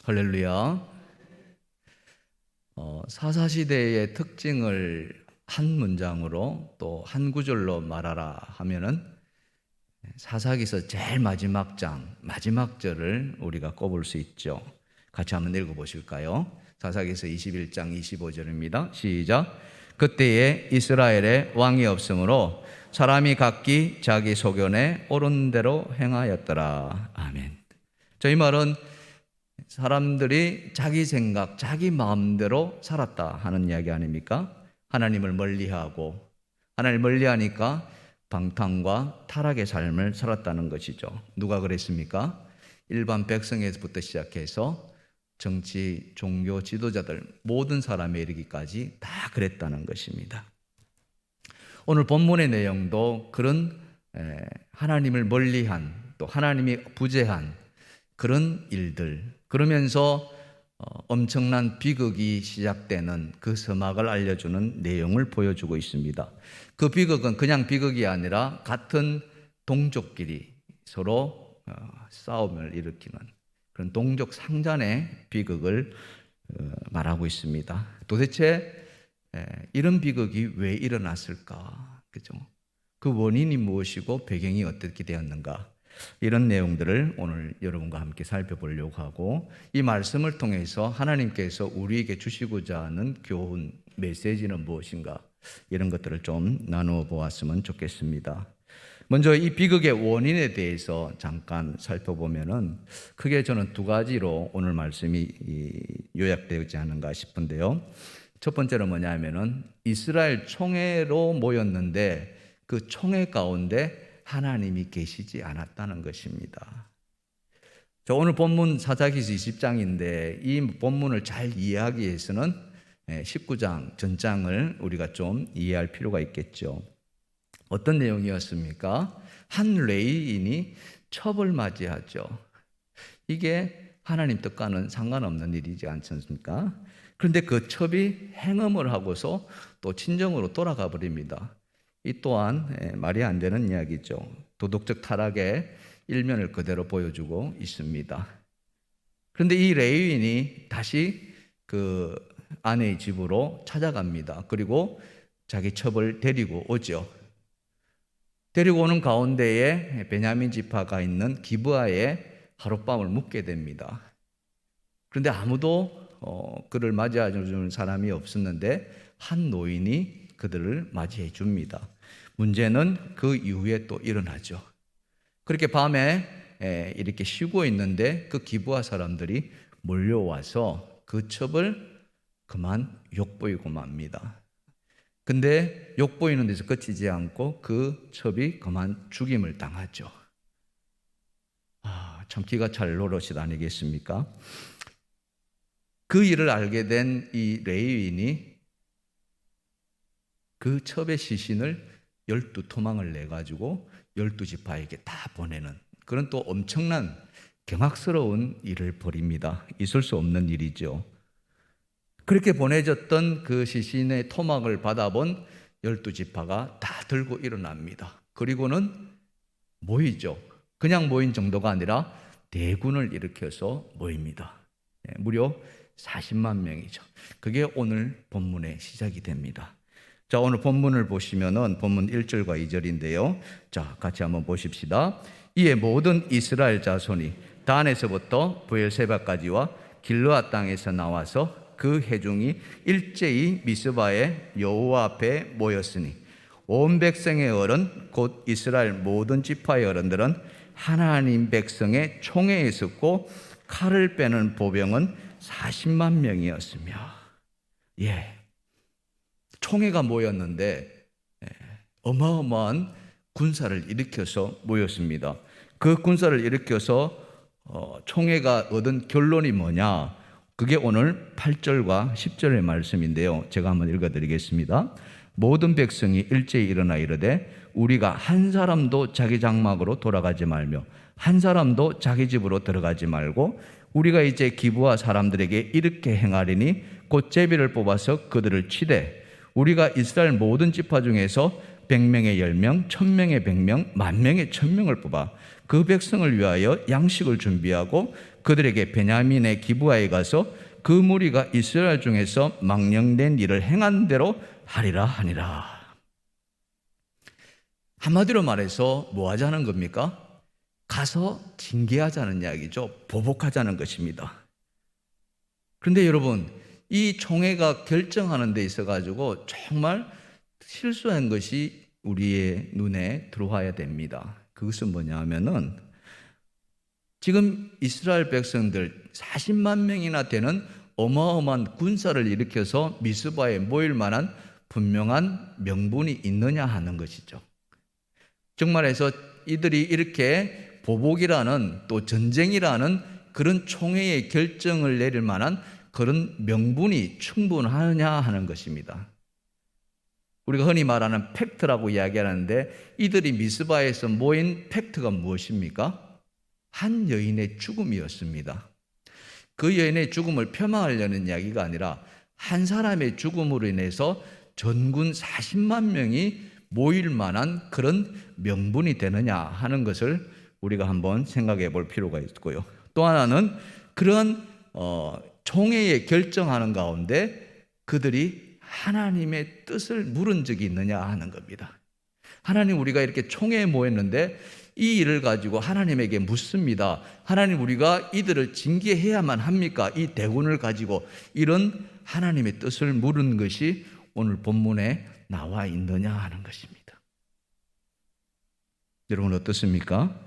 할렐루야. 사사시대의 특징을 한 문장으로 또 한 구절로 말하라 하면은 사사기서 제일 마지막 장, 마지막 절을 우리가 꼽을 수 있죠. 같이 한번 읽어보실까요? 사사기서 21장 25절입니다. 시작. 그때에 이스라엘에 왕이 없으므로 사람이 각기 자기 소견에 옳은 대로 행하였더라. 아멘. 저희 말은 사람들이 자기 생각, 자기 마음대로 살았다 하는 이야기 아닙니까? 하나님을 멀리하고, 하나님을 멀리하니까 방탕과 타락의 삶을 살았다는 것이죠. 누가 그랬습니까? 일반 백성에서부터 시작해서 정치, 종교 지도자들 모든 사람에 이르기까지 다 그랬다는 것입니다. 오늘 본문의 내용도 그런 하나님을 멀리한, 또 하나님이 부재한 그런 일들, 그러면서 엄청난 비극이 시작되는 그 서막을 알려주는 내용을 보여주고 있습니다. 그 비극은 그냥 비극이 아니라 같은 동족끼리 서로 싸움을 일으키는 그런 동족 상잔의 비극을 말하고 있습니다. 도대체 이런 비극이 왜 일어났을까? 그죠? 그 원인이 무엇이고 배경이 어떻게 되었는가? 이런 내용들을 오늘 여러분과 함께 살펴보려고 하고, 이 말씀을 통해서 하나님께서 우리에게 주시고자 하는 교훈, 메시지는 무엇인가, 이런 것들을 좀 나누어 보았으면 좋겠습니다. 먼저 이 비극의 원인에 대해서 잠깐 살펴보면은 크게 저는 두 가지로 오늘 말씀이 요약되지 않은가 싶은데요. 첫 번째는 뭐냐면은 이스라엘 총회로 모였는데 그 총회 가운데 하나님이 계시지 않았다는 것입니다. 오늘 본문 사사기서 20장인데 이 본문을 잘 이해하기 위해서는 19장 전장을 우리가 좀 이해할 필요가 있겠죠. 어떤 내용이었습니까? 한 레위인이 첩을 맞이하죠. 이게 하나님 뜻과는 상관없는 일이지 않습니까? 그런데 그 첩이 행음을 하고서 또 친정으로 돌아가 버립니다. 이 또한 말이 안 되는 이야기죠. 도덕적 타락의 일면을 그대로 보여주고 있습니다. 그런데 이 레위인이 다시 그 아내의 집으로 찾아갑니다. 그리고 자기 첩을 데리고 오죠. 데리고 오는 가운데에 베냐민 지파가 있는 기브아에 하룻밤을 묵게 됩니다. 그런데 아무도 그를 맞이해 주는 사람이 없었는데 한 노인이 그들을 맞이해 줍니다. 문제는 그 이후에 또 일어나죠. 그렇게 밤에 이렇게 쉬고 있는데 그 기브아 사람들이 몰려와서 그 첩을 그만 욕보이고 맙니다. 근데 욕보이는 데서 그치지 않고 그 첩이 그만 죽임을 당하죠. 참 기가 찰 노릇이 아니겠습니까? 그 일을 알게 된 이 레위인이 그 첩의 시신을 12토막을 내가지고 12지파에게 다 보내는 그런 또 엄청난 경악스러운 일을 벌입니다. 있을 수 없는 일이죠. 그렇게 보내졌던 그 시신의 토막을 받아본 12지파가 다 들고 일어납니다. 그리고는 모이죠. 그냥 모인 정도가 아니라 대군을 일으켜서 모입니다. 무려 40만 명이죠. 그게 오늘 본문의 시작이 됩니다. 자, 오늘 본문을 보시면은 본문 1절과 2절인데요. 자, 같이 한번 보십시다. 이에 모든 이스라엘 자손이 단에서부터 브엘세바까지와 길르앗 땅에서 나와서 그 회중이 일제히 미스바의 여호와 앞에 모였으니 온 백성의 어른 곧 이스라엘 모든 지파의 어른들은 하나님 백성의 총회에 있었고 칼을 빼는 보병은 40만 명이었으며, 총회가 모였는데 어마어마한 군사를 일으켜서 모였습니다. 그 군사를 일으켜서 총회가 얻은 결론이 뭐냐? 그게 오늘 8절과 10절의 말씀인데요. 제가 한번 읽어드리겠습니다. 모든 백성이 일제히 일어나 이르되 우리가 한 사람도 자기 장막으로 돌아가지 말며 한 사람도 자기 집으로 들어가지 말고 우리가 이제 기브아 사람들에게 이렇게 행하리니 곧 제비를 뽑아서 그들을 치되 우리가 이스라엘 모든 지파 중에서 100명의 10명, 1000명의 100명, 10,000명의 1000명을 뽑아 그 백성을 위하여 양식을 준비하고 그들에게 베냐민의 기브아에 가서 그 무리가 이스라엘 중에서 망령된 일을 행한 대로 하리라 하니라. 한마디로 말해서 뭐 하자는 겁니까? 가서 징계하자는 이야기죠. 보복하자는 것입니다. 그런데 여러분, 이 총회가 결정하는 데 있어 가지고 정말 실수한 것이 우리의 눈에 들어와야 됩니다. 그것은 뭐냐 하면은 지금 이스라엘 백성들 40만 명이나 되는 어마어마한 군사를 일으켜서 미스바에 모일 만한 분명한 명분이 있느냐 하는 것이죠. 정말해서 이들이 이렇게 보복이라는 또 전쟁이라는 그런 총회의 결정을 내릴 만한 그런 명분이 충분하느냐 하는 것입니다. 우리가 흔히 말하는 팩트라고 이야기하는데 이들이 미스바에서 모인 팩트가 무엇입니까? 한 여인의 죽음이었습니다. 그 여인의 죽음을 폄하하려는 이야기가 아니라 한 사람의 죽음으로 인해서 전군 40만 명이 모일 만한 그런 명분이 되느냐 하는 것을 우리가 한번 생각해 볼 필요가 있고요. 또 하나는 그런 총회에 결정하는 가운데 그들이 하나님의 뜻을 물은 적이 있느냐 하는 겁니다. 하나님, 우리가 이렇게 총회에 모였는데 이 일을 가지고 하나님에게 묻습니다. 하나님, 우리가 이들을 징계해야만 합니까? 이 대군을 가지고 이런 하나님의 뜻을 물은 것이 오늘 본문에 나와 있느냐 하는 것입니다. 여러분 어떻습니까?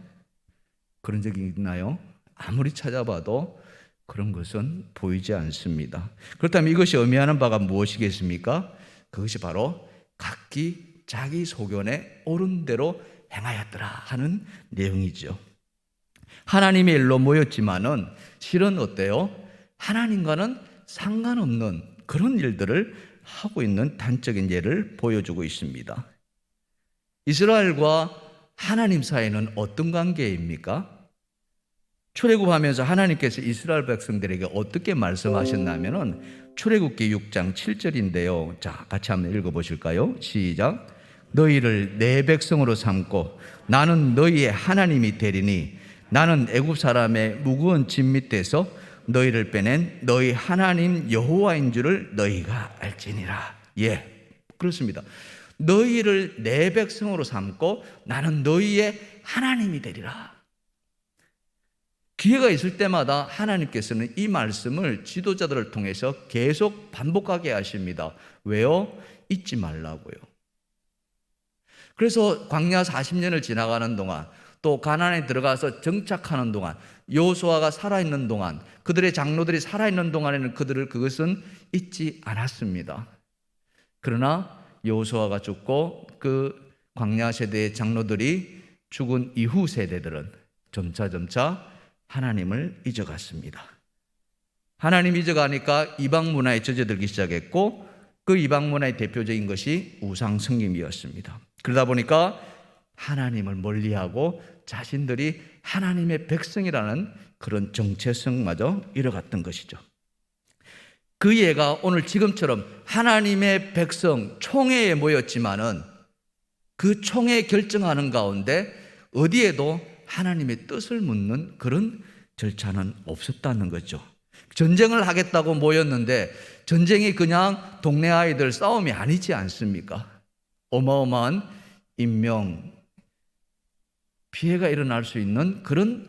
그런 적이 있나요? 아무리 찾아봐도 그런 것은 보이지 않습니다. 그렇다면 이것이 의미하는 바가 무엇이겠습니까? 그것이 바로 각기 자기 소견에 옳은 대로 행하였더라 하는 내용이죠. 하나님의 일로 모였지만은 실은 어때요? 하나님과는 상관없는 그런 일들을 하고 있는 단적인 예를 보여주고 있습니다. 이스라엘과 하나님 사이는 어떤 관계입니까? 출애굽하면서 하나님께서 이스라엘 백성들에게 어떻게 말씀하셨냐면은 출애굽기 6장 7절인데요. 자, 같이 한번 읽어보실까요? 시작. 너희를 내 백성으로 삼고 나는 너희의 하나님이 되리니 나는 애굽 사람의 무거운 짐 밑에서 너희를 빼낸 너희 하나님 여호와인 줄을 너희가 알지니라. 예, 그렇습니다. 너희를 내 백성으로 삼고 나는 너희의 하나님이 되리라. 기회가 있을 때마다 하나님께서는 이 말씀을 지도자들을 통해서 계속 반복하게 하십니다. 왜요? 잊지 말라고요. 그래서 광야 40년을 지나가는 동안 또 가나안에 들어가서 정착하는 동안 여호수아가 살아있는 동안 그들의 장로들이 살아있는 동안에는 그것은 잊지 않았습니다. 그러나 여호수아가 죽고 그 광야 세대의 장로들이 죽은 이후 세대들은 점차 하나님을 잊어갔습니다. 하나님 잊어가니까 이방 문화에 젖어들기 시작했고 그 이방 문화의 대표적인 것이 우상 섬김이었습니다. 그러다 보니까 하나님을 멀리하고 자신들이 하나님의 백성이라는 그런 정체성마저 잃어갔던 것이죠. 그 예가 오늘 지금처럼 하나님의 백성 총회에 모였지만은 그 총회 결정하는 가운데 어디에도 하나님의 뜻을 묻는 그런 절차는 없었다는 거죠. 전쟁을 하겠다고 모였는데 전쟁이 그냥 동네 아이들 싸움이 아니지 않습니까? 어마어마한 인명 피해가 일어날 수 있는 그런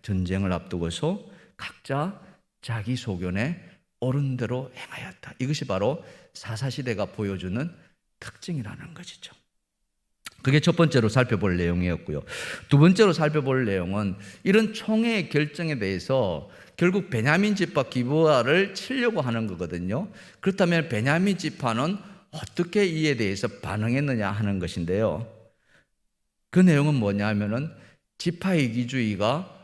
전쟁을 앞두고서 각자 자기 소견에 옳은 대로 행하였다. 이것이 바로 사사시대가 보여주는 특징이라는 것이죠. 그게 첫 번째로 살펴볼 내용이었고요. 두 번째로 살펴볼 내용은 이런 총회의 결정에 대해서 결국 베냐민 지파 기브아를 치려고 하는 거거든요. 그렇다면 베냐민 지파는 어떻게 이에 대해서 반응했느냐 하는 것인데요. 그 내용은 뭐냐 하면은 지파이기주의가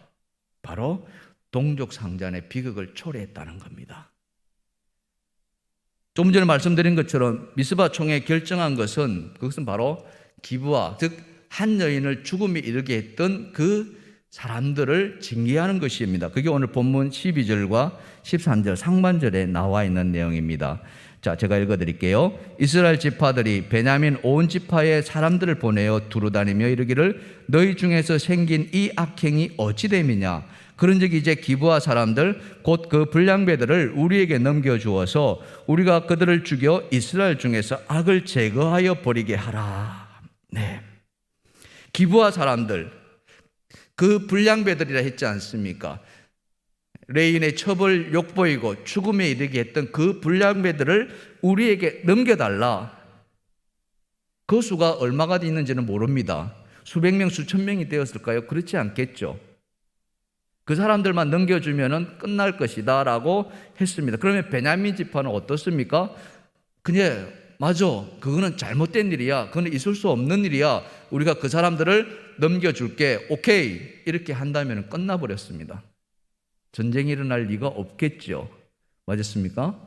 바로 동족 상잔의 비극을 초래했다는 겁니다. 좀 전에 말씀드린 것처럼 미스바 총회 결정한 그것은 바로 기브아, 즉 한 여인을 죽음에 이르게 했던 그 사람들을 징계하는 것입니다. 그게 오늘 본문 12절과 13절 상반절에 나와 있는 내용입니다. 자, 제가 읽어드릴게요. 이스라엘 지파들이 베냐민 온 지파의 사람들을 보내어 두루다니며 이르기를 너희 중에서 생긴 이 악행이 어찌 됨이냐. 그런즉 이제 기브아 사람들 곧 그 불량배들을 우리에게 넘겨주어서 우리가 그들을 죽여 이스라엘 중에서 악을 제거하여 버리게 하라. 네. 기브아 사람들, 그 불량배들이라 했지 않습니까? 레인의 처벌 욕보이고 죽음에 이르게 했던 그 불량배들을 우리에게 넘겨달라. 그 수가 얼마가 있는지는 모릅니다. 수백 명, 수천 명이 되었을까요? 그렇지 않겠죠. 그 사람들만 넘겨주면 끝날 것이다 라고 했습니다. 그러면 베냐민 지파는 어떻습니까? 그냥 맞아, 그거는 잘못된 일이야, 그거는 있을 수 없는 일이야, 우리가 그 사람들을 넘겨줄게, 오케이, 이렇게 한다면 끝나버렸습니다. 전쟁이 일어날 리가 없겠죠. 맞았습니까?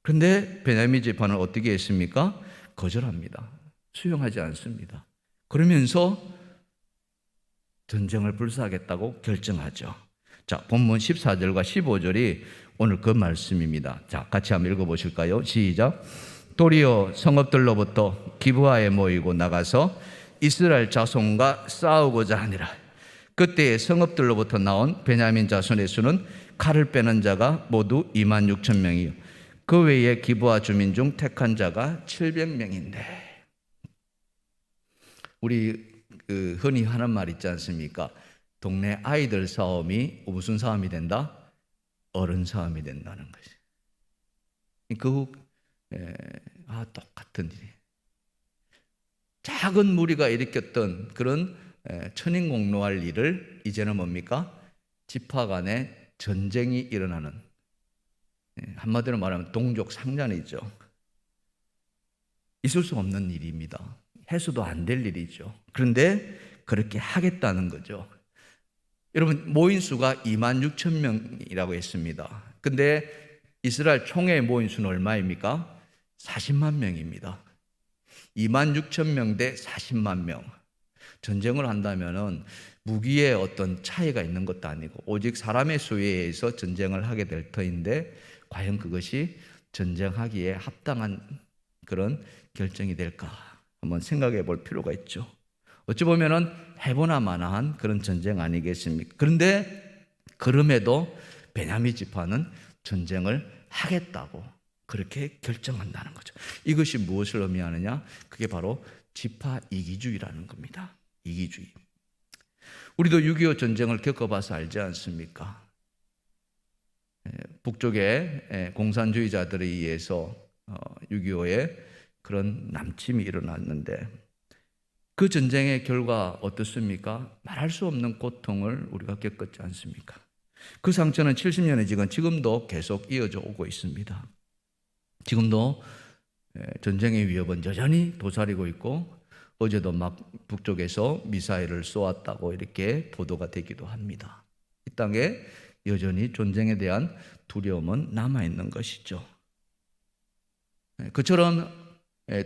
그런데 베냐민 지파는 어떻게 했습니까? 거절합니다. 수용하지 않습니다. 그러면서 전쟁을 불사하겠다고 결정하죠. 자, 본문 14절과 15절이 오늘 그 말씀입니다. 자, 같이 한번 읽어보실까요? 시작. 도리어 성읍들로부터 기브아에 모이고 나가서 이스라엘 자손과 싸우고자 하니라. 그때 성읍들로부터 나온 베냐민 자손의 수는 칼을 빼는 자가 모두 26,000명이요 그 외에 기브아 주민 중 택한 자가 700명인데 우리 흔히 하는 말 있지 않습니까? 동네 아이들 싸움이 무슨 싸움이 된다? 어른 싸움이 된다는 것이. 똑같은 일이. 작은 무리가 일으켰던 그런 천인공노할 일을 이제는 뭡니까? 지파 간에 전쟁이 일어나는, 한마디로 말하면 동족 상잔이죠. 있을 수 없는 일입니다. 해서도 안 될 일이죠. 그런데 그렇게 하겠다는 거죠. 여러분, 모인 수가 26,000명이라고 했습니다. 근데 이스라엘 총회 모인 수는 얼마입니까? 40만 명입니다. 26,000명 대 40만 명. 전쟁을 한다면은 무기에 어떤 차이가 있는 것도 아니고 오직 사람의 수에 의해서 전쟁을 하게 될 터인데 과연 그것이 전쟁하기에 합당한 그런 결정이 될까 한번 생각해 볼 필요가 있죠. 어찌 보면은 해보나 마나한 그런 전쟁 아니겠습니까? 그런데 그럼에도 베냐민 지파는 전쟁을 하겠다고 그렇게 결정한다는 거죠. 이것이 무엇을 의미하느냐? 그게 바로 지파 이기주의라는 겁니다. 이기주의. 우리도 6.25 전쟁을 겪어봐서 알지 않습니까? 북쪽의 공산주의자들에 의해서 6.25에 그런 남침이 일어났는데 그 전쟁의 결과 어떻습니까? 말할 수 없는 고통을 우리가 겪었지 않습니까? 그 상처는 70년의 지금도 계속 이어져 오고 있습니다. 지금도 전쟁의 위협은 여전히 도사리고 있고 어제도 막 북쪽에서 미사일을 쏘았다고 이렇게 보도가 되기도 합니다. 이 땅에 여전히 전쟁에 대한 두려움은 남아있는 것이죠. 그처럼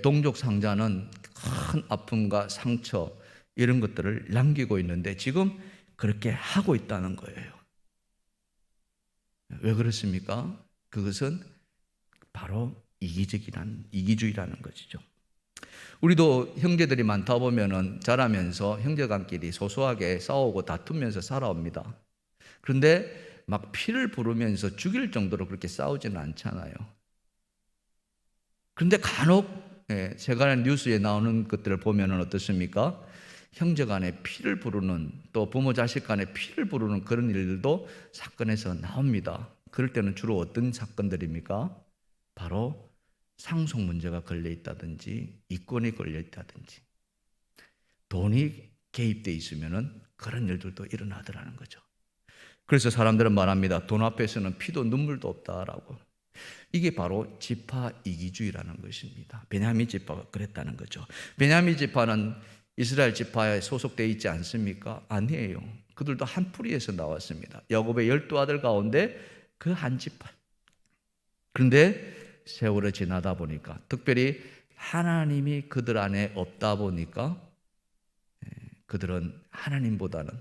동족 상자는 큰 아픔과 상처 이런 것들을 남기고 있는데 지금 그렇게 하고 있다는 거예요. 왜 그렇습니까? 그것은 바로 이기주의라는 것이죠. 우리도 형제들이 많다 보면은 자라면서 형제간끼리 소소하게 싸우고 다투면서 살아옵니다. 그런데 막 피를 부르면서 죽일 정도로 그렇게 싸우지는 않잖아요. 그런데 간혹 세간의 뉴스에 나오는 것들을 보면은 어떻습니까? 형제 간에 피를 부르는, 또 부모 자식 간에 피를 부르는 그런 일들도 사건에서 나옵니다. 그럴 때는 주로 어떤 사건들입니까? 바로 상속 문제가 걸려 있다든지 이권이 걸려 있다든지 돈이 개입되어 있으면은 그런 일들도 일어나더라는 거죠. 그래서 사람들은 말합니다. 돈 앞에서는 피도 눈물도 없다라고. 이게 바로 지파 이기주의라는 것입니다. 베냐민 지파가 그랬다는 거죠. 베냐민 지파는 이스라엘 지파에 소속되어 있지 않습니까? 아니에요. 그들도 한 뿌리에서 나왔습니다. 야곱의 12아들 가운데 그 한 지파. 그런데 세월이 지나다 보니까, 특별히 하나님이 그들 안에 없다 보니까 그들은 하나님보다는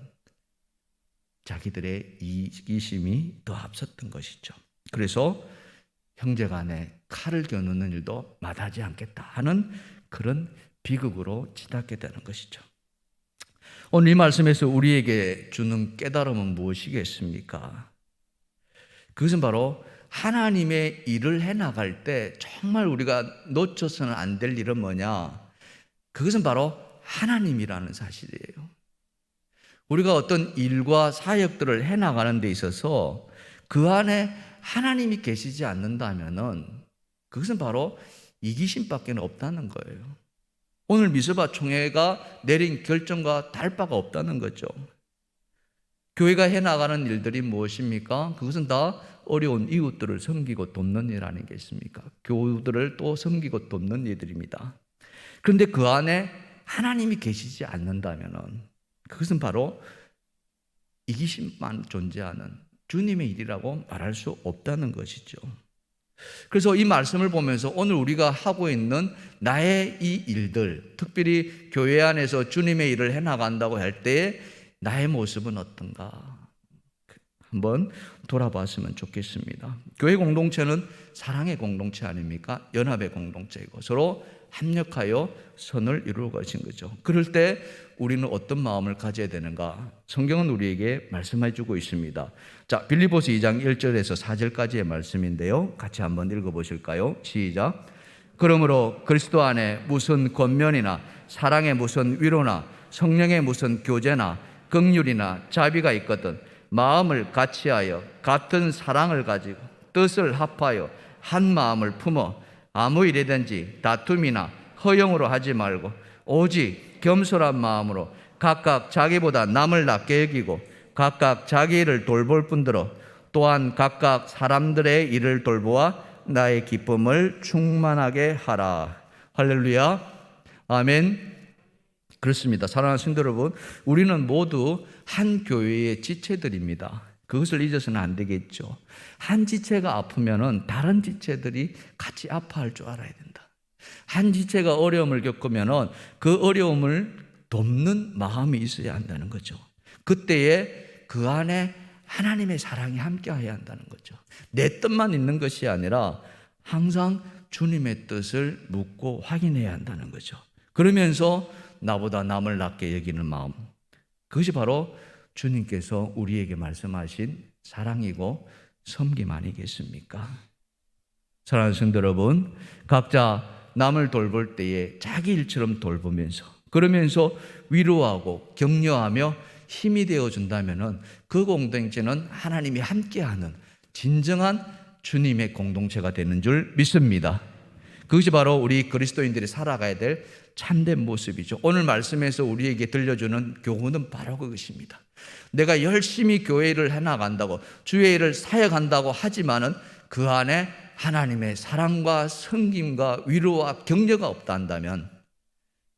자기들의 이기심이 더 앞섰던 것이죠. 그래서 형제간에 칼을 겨누는 일도 마다하지 않겠다 하는 그런 비극으로 치닫게 되는 것이죠. 오늘 이 말씀에서 우리에게 주는 깨달음은 무엇이겠습니까? 그것은 바로 하나님의 일을 해나갈 때 정말 우리가 놓쳐서는 안 될 일은 뭐냐? 그것은 바로 하나님이라는 사실이에요. 우리가 어떤 일과 사역들을 해나가는 데 있어서 그 안에 하나님이 계시지 않는다면은 그것은 바로 이기심밖에 없다는 거예요. 오늘 미스바 총회가 내린 결정과 다를 바가 없다는 거죠. 교회가 해나가는 일들이 무엇입니까? 그것은 다 어려운 이웃들을 섬기고 돕는 일 아니겠습니까? 교우들을 또 섬기고 돕는 일들입니다. 그런데 그 안에 하나님이 계시지 않는다면은 그것은 바로 이기심만 존재하는 주님의 일이라고 말할 수 없다는 것이죠. 그래서 이 말씀을 보면서 오늘 우리가 하고 있는 나의 이 일들, 특별히 교회 안에서 주님의 일을 해나간다고 할 때에 나의 모습은 어떤가 한번 돌아봤으면 좋겠습니다. 교회 공동체는 사랑의 공동체 아닙니까? 연합의 공동체이고 서로 합력하여 선을 이루어 가신 거죠. 그럴 때 우리는 어떤 마음을 가져야 되는가? 성경은 우리에게 말씀해 주고 있습니다. 자, 빌립보서 2장 1절에서 4절까지의 말씀인데요. 같이 한번 읽어 보실까요? 시작. 그러므로 그리스도 안에 무슨 권면이나 사랑의 무슨 위로나 성령의 무슨 교제나 긍휼이나 자비가 있거든 마음을 같이하여 같은 사랑을 가지고 뜻을 합하여 한 마음을 품어 아무 일이든지 다툼이나 허영으로 하지 말고 오직 겸손한 마음으로 각각 자기보다 남을 낫게 여기고 각각 자기 일을 돌볼 뿐더러 또한 각각 사람들의 일을 돌보아 나의 기쁨을 충만하게 하라. 할렐루야. 아멘. 그렇습니다. 사랑하는 성도 여러분, 우리는 모두 한 교회의 지체들입니다. 그것을 잊어서는 안 되겠죠. 한 지체가 아프면은 다른 지체들이 같이 아파할 줄 알아야 된다. 한 지체가 어려움을 겪으면은 그 어려움을 돕는 마음이 있어야 한다는 거죠. 그때에 그 안에 하나님의 사랑이 함께해야 한다는 거죠. 내 뜻만 있는 것이 아니라 항상 주님의 뜻을 묻고 확인해야 한다는 거죠. 그러면서 나보다 남을 낫게 여기는 마음, 그것이 바로 주님께서 우리에게 말씀하신 사랑이고 섬김 아니겠습니까? 사랑하는 성도 여러분, 각자 남을 돌볼 때에 자기 일처럼 돌보면서 그러면서 위로하고 격려하며 힘이 되어준다면 그 공동체는 하나님이 함께하는 진정한 주님의 공동체가 되는 줄 믿습니다. 그것이 바로 우리 그리스도인들이 살아가야 될 참된 모습이죠. 오늘 말씀에서 우리에게 들려주는 교훈은 바로 그것입니다. 내가 열심히 교회 일을 해나간다고 주의 일을 사역한다고 하지만은 그 안에 하나님의 사랑과 섬김과 위로와 격려가 없다 한다면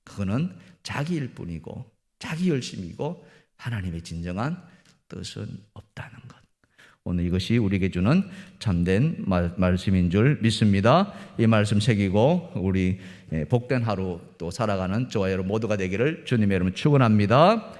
그거는 자기 일뿐이고 자기 열심이고 하나님의 진정한 뜻은 없다는 것. 오늘 이것이 우리에게 주는 참된 말씀인 줄 믿습니다. 이 말씀 새기고 우리 복된 하루 또 살아가는 저와 여러분 모두가 되기를 주님의 이름으로 축원합니다.